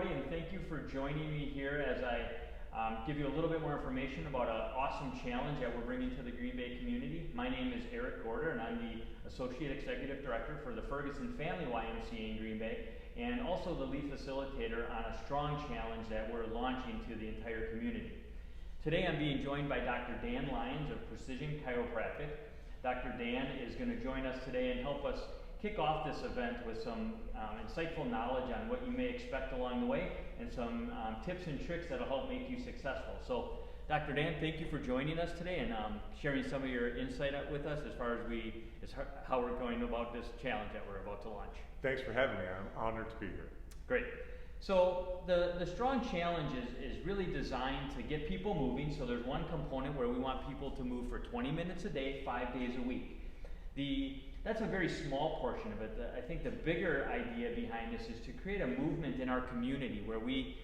everybody, and thank you for joining me here as I give you a little bit more information about an awesome challenge that we're bringing to the Green Bay community. My name is Eric Gorder, and I'm the Associate Executive Director for the Ferguson Family YMCA in Green Bay, and also the lead facilitator on a strong challenge that we're launching to the entire community. Today I'm being joined by Dr. Dan Lyons of Precision Chiropractic. Dr. Dan is going to join us today and help us kick off this event with some insightful knowledge on what you may expect along the way and some tips and tricks that will help make you successful. So, Dr. Dan, thank you for joining us today and sharing some of your insight with us as far as how we're going about this challenge that we're about to launch. Thanks for having me. I'm honored to be here. Great. So the strong challenge is really designed to get people moving. So there's one component where we want people to move for 20 minutes a day, 5 days a week. That's a very small portion of it. I think the bigger idea behind this is to create a movement in our community where we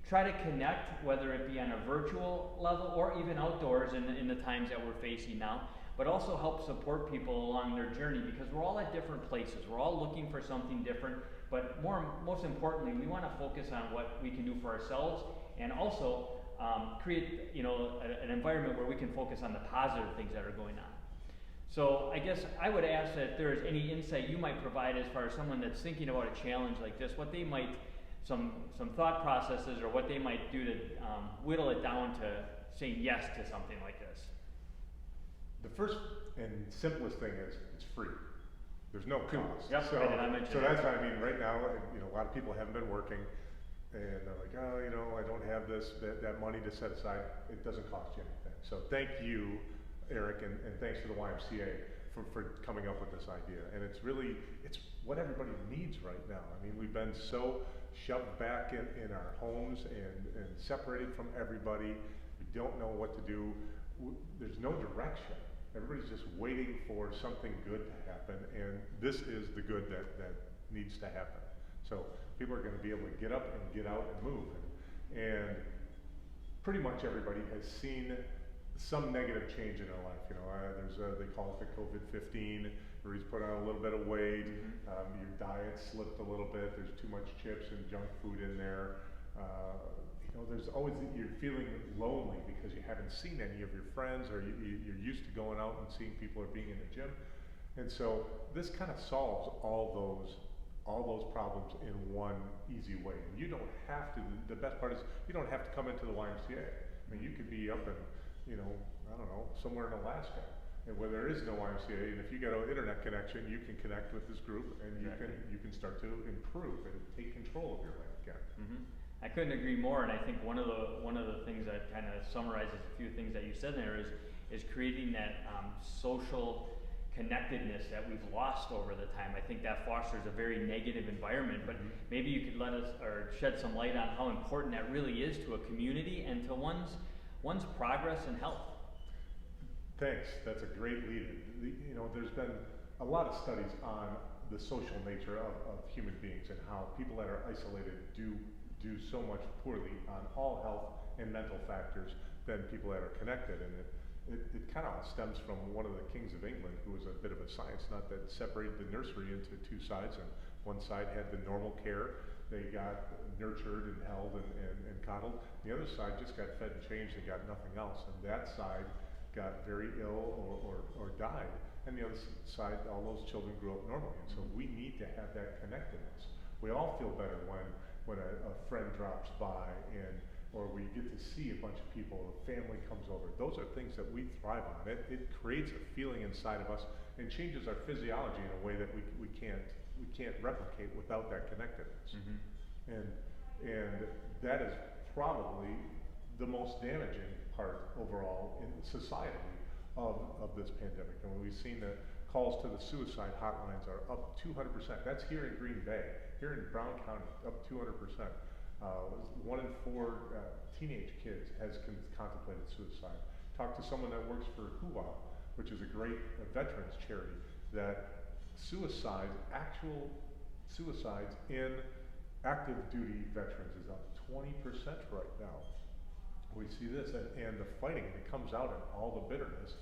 try to connect, whether it be on a virtual level or even outdoors in the times that we're facing now, but also help support people along their journey because we're all at different places. We're all looking for something different, but most importantly, we want to focus on what we can do for ourselves and also create an environment where we can focus on the positive things that are going on. So I guess I would ask that if there is any insight you might provide as far as someone that's thinking about a challenge like this, what they might, some thought processes or what they might do to whittle it down to saying yes to something like this. The first and simplest thing is it's free. There's no cost. Yep, so that's what I mean. Right now, a lot of people haven't been working, and they're like, I don't have that money to set aside. It doesn't cost you anything. So thank you, Eric, and thanks to the YMCA for coming up with this idea. And it's what everybody needs right now. I mean, we've been so shoved back in our homes and separated from everybody. We don't know what to do. There's no direction. Everybody's just waiting for something good to happen, and this is the good that needs to happen. So people are going to be able to get up and get out and move. And pretty much everybody has seen some negative change in their life. They call it the COVID-15, where he's put on a little bit of weight, your diet slipped a little bit, there's too much chips and junk food in there. There's always, you're feeling lonely because you haven't seen any of your friends, or you're used to going out and seeing people or being in the gym. And so this kind of solves all those problems in one easy way. And you don't have to, the best part is you don't have to come into the YMCA. I mean, you could be up in, somewhere in Alaska, and where there is no YMCA, and if you get an internet connection, you can connect with this group, and you can start to improve and take control of your life again. Mm-hmm. I couldn't agree more, and I think one of the things that kind of summarizes a few things that you said there is creating that social connectedness that we've lost over the time. I think that fosters a very negative environment, but maybe you could let us or shed some light on how important that really is to a community and to one's progress and health. Thanks. That's a great lead-in. There's been a lot of studies on the social nature of human beings and how people that are isolated do so much poorly on all health and mental factors than people that are connected. And it kind of stems from one of the kings of England, who was a bit of a science nut, that separated the nursery into two sides, and one side had the normal care. They got nurtured and held and coddled. The other side just got fed and changed and got nothing else. And that side got very ill or died. And the other side, all those children grew up normally. And so we need to have that connectedness. We all feel better when a friend drops by or we get to see a bunch of people, or family comes over. Those are things that we thrive on. It creates a feeling inside of us and changes our physiology in a way that we can't replicate without that connectedness. Mm-hmm. And that is probably the most damaging part overall in society of this pandemic. And when we've seen the calls to the suicide hotlines are up 200%. That's here in Green Bay. Here in Brown County, up 200%. 1 in 4 teenage kids has contemplated suicide. Talked to someone that works for HUA, which is a great veterans charity, that actual suicides in active duty veterans is up 20% right now. We see this, and the fighting, and it comes out in all the bitterness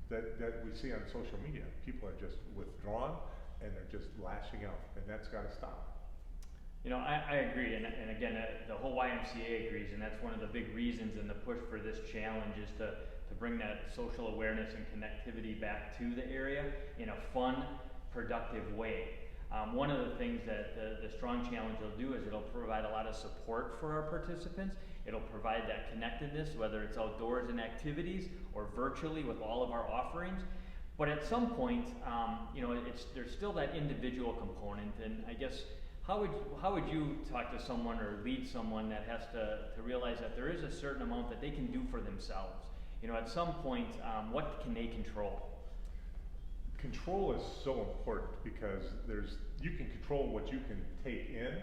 that we see on social media. People are just withdrawn, and they're just lashing out, and that's got to stop. You know, I agree, and again, the whole YMCA agrees, and that's one of the big reasons and the push for this challenge is to bring that social awareness and connectivity back to the area in a fun, productive way. One of the things that the Strong Challenge will do is it'll provide a lot of support for our participants. It'll provide that connectedness, whether it's outdoors in activities or virtually with all of our offerings. But at some point, you know, there's still that individual component, and I guess how would you talk to someone or lead someone that has to realize that there is a certain amount that they can do for themselves? You know, at some point, what can they control? Control is so important because you can control what you can take in.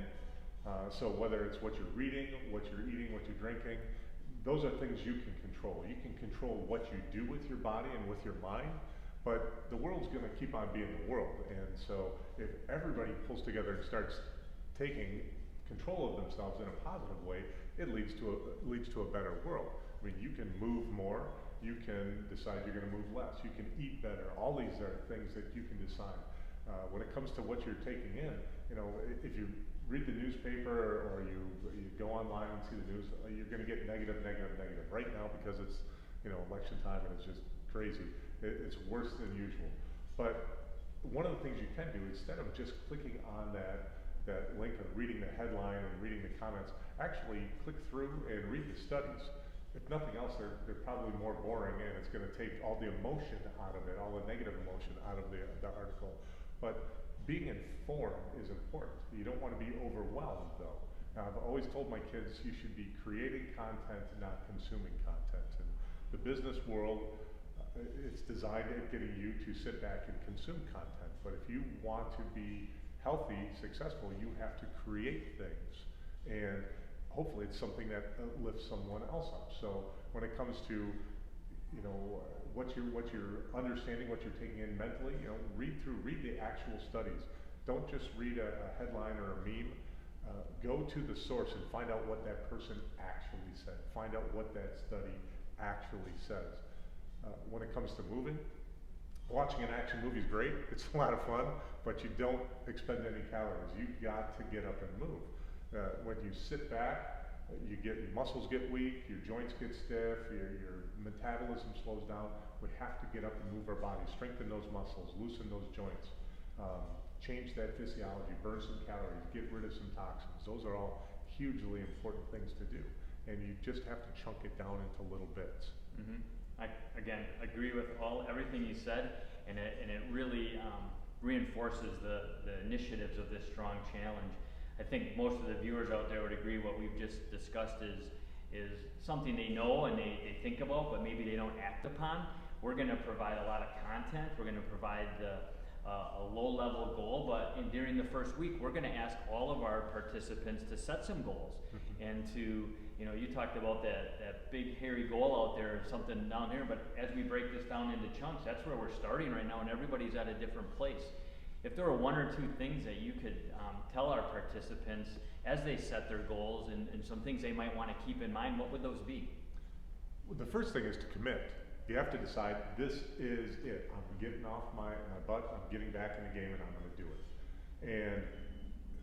So whether it's what you're reading, what you're eating, what you're drinking, those are things you can control. You can control what you do with your body and with your mind, but the world's going to keep on being the world. And so if everybody pulls together and starts taking control of themselves in a positive way, it leads to a better world. I mean, you can move more, you can decide you're going to move less, you can eat better. All these are things that you can decide. When it comes to what you're taking in, you know, if you read the newspaper or you go online and see the news, you're going to get negative right now because it's, you know, election time and it's just crazy. It's worse than usual. But one of the things you can do, instead of just clicking on that link and reading the headline and reading the comments, actually click through and read the studies. If nothing else, they're probably more boring, and it's going to take all the emotion out of it, all the negative emotion out of the article. But being informed is important. You don't want to be overwhelmed, though. Now, I've always told my kids you should be creating content, not consuming content. And the business world, it's designed at getting you to sit back and consume content. But if you want to be healthy, successful, you have to create things. And hopefully it's something that lifts someone else up. So when it comes to, you know, what you're understanding, what you're taking in mentally, you know, read the actual studies. Don't just read a headline or a meme. Go to the source and find out what that person actually said. Find out what that study actually says. When it comes to moving, watching an action movie is great. It's a lot of fun, but you don't expend any calories. You've got to get up and move. When you sit back, your muscles get weak, your joints get stiff, your metabolism slows down. We have to get up and move our bodies, strengthen those muscles, loosen those joints, change that physiology, burn some calories, get rid of some toxins. Those are all hugely important things to do, and you just have to chunk it down into little bits. Mm-hmm. I again agree with everything you said, and it really reinforces the initiatives of this Strong Challenge. I think most of the viewers out there would agree what we've just discussed is something they know and they think about, but maybe they don't act upon. We're going to provide a lot of content. We're going to provide a low-level goal, but during the first week, we're going to ask all of our participants to set some goals and to, you know, you talked about that big hairy goal out there, something down here, but as we break this down into chunks, that's where we're starting right now, and everybody's at a different place. If there were one or two things that you could tell our participants as they set their goals and some things they might want to keep in mind, what would those be? Well, the first thing is to commit. You have to decide, this is it. I'm getting off my butt, I'm getting back in the game, and I'm going to do it.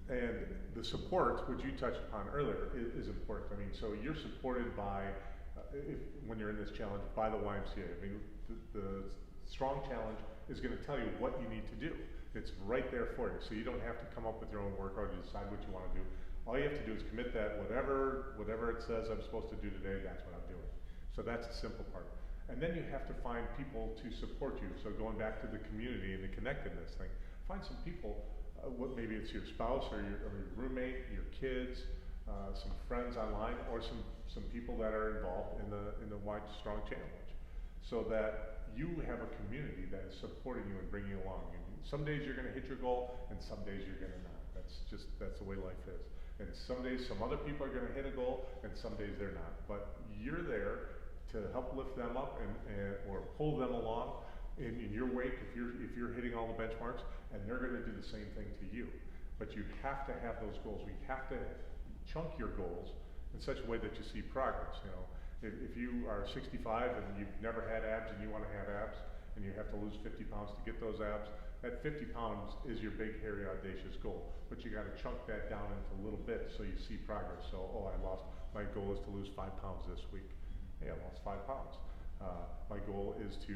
And the support, which you touched upon earlier, is important. I mean, so you're supported by, when you're in this challenge, by the YMCA. I mean, the Strong Challenge is going to tell you what you need to do. It's right there for you, so you don't have to come up with your own workout to decide what you want to do. All you have to do is commit that whatever it says I'm supposed to do today, that's what I'm doing. So that's the simple part. And then you have to find people to support you. So going back to the community and the connectedness thing, find some people, maybe it's your spouse or your roommate, your kids, some friends online, or some people that are involved in the Wide Strong Challenge, so that you have a community that is supporting you and bringing you along. And some days you're going to hit your goal, and some days you're going to not. That's the way life is. And some days some other people are going to hit a goal, and some days they're not. But you're there to help lift them up or pull them along in your wake if you're hitting all the benchmarks, and they're going to do the same thing to you. But you have to have those goals. We have to chunk your goals in such a way that you see progress. You know, if you are 65 and you've never had abs and you want to have abs, and you have to lose 50 pounds to get those abs, that 50 pounds is your big, hairy, audacious goal. But you gotta chunk that down into little bits so you see progress. So, oh, my goal is to lose 5 pounds this week. Hey, I lost 5 pounds. My goal is to,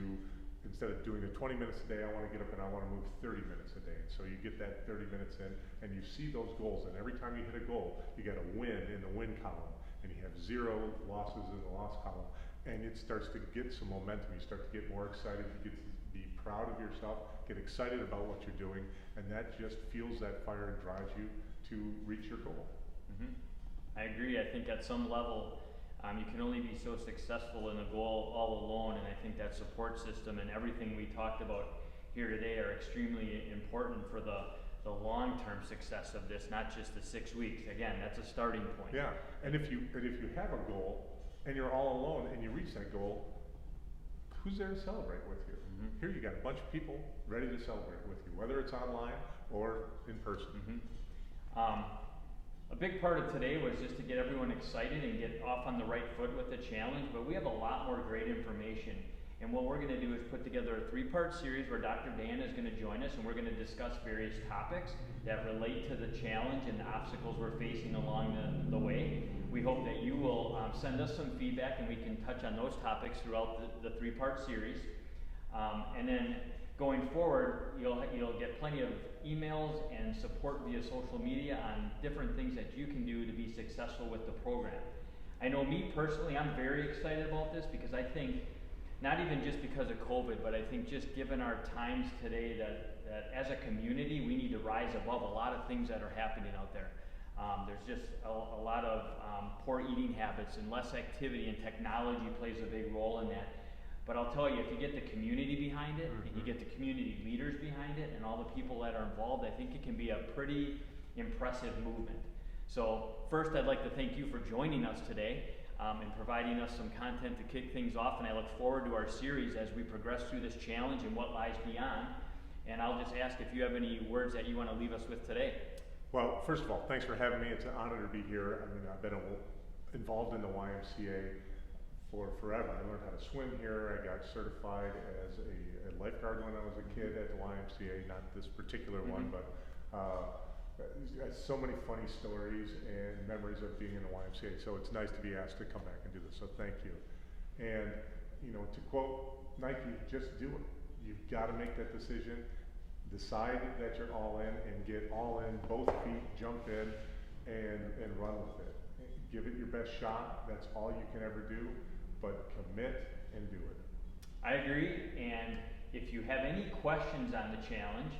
instead of doing the 20 minutes a day, I wanna get up and I wanna move 30 minutes a day. And so you get that 30 minutes in, and you see those goals, and every time you hit a goal, you get a win in the win column, and you have 0 losses in the loss column, and it starts to get some momentum. You start to get more excited, you get to be proud of yourself, get excited about what you're doing, and that just fuels that fire and drives you to reach your goal. I agree. I think at some level, you can only be so successful in a goal all alone, and I think that support system and everything we talked about here today are extremely important for the long-term success of this, not just the 6 weeks. Again, that's a starting point. Yeah, and if you have a goal and you're all alone and you reach that goal, who's there to celebrate with you? Here you got a bunch of people ready to celebrate with you, whether it's online or in person. A big part of today was just to get everyone excited and get off on the right foot with the challenge, but we have a lot more great information. And what we're gonna do is put together a 3-part series where Dr. Dan is gonna join us, and we're gonna discuss various topics that relate to the challenge and the obstacles we're facing along the way. We hope that you will send us some feedback and we can touch on those topics throughout the 3-part series. And then going forward, you'll get plenty of emails and support via social media on different things that you can do to be successful with the program. I know me personally, I'm very excited about this because I think, not even just because of COVID, but I think just given our times today that as a community, we need to rise above a lot of things that are happening out there. There's just a lot of poor eating habits and less activity, and technology plays a big role in that. But I'll tell you, if you get the community behind it, and you get the community leaders behind it, and all the people that are involved, I think it can be a pretty impressive movement. So first, I'd like to thank you for joining us today and providing us some content to kick things off, and I look forward to our series as we progress through this challenge and what lies beyond. And I'll just ask if you have any words that you want to leave us with today. Well, first of all, thanks for having me. It's an honor to be here. I mean, I've been involved in the YMCA for forever. I learned how to swim here. I got certified as a lifeguard when I was a kid at the YMCA, not this particular one, but so many funny stories and memories of being in the YMCA. So it's nice to be asked to come back and do this. So thank you. And to quote Nike, just do it. You've got to make that decision. Decide that you're all in and get all in, both feet, jump in and run with it. Give it your best shot. That's all you can ever do, but commit and do it. I agree, and if you have any questions on the challenge,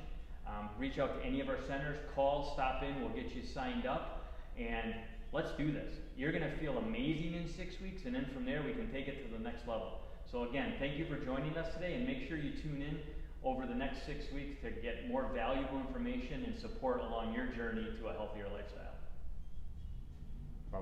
reach out to any of our centers, call, stop in, we'll get you signed up, and let's do this. You're gonna feel amazing in 6 weeks, and then from there we can take it to the next level. So again, thank you for joining us today, and make sure you tune in over the next 6 weeks to get more valuable information and support along your journey to a healthier lifestyle.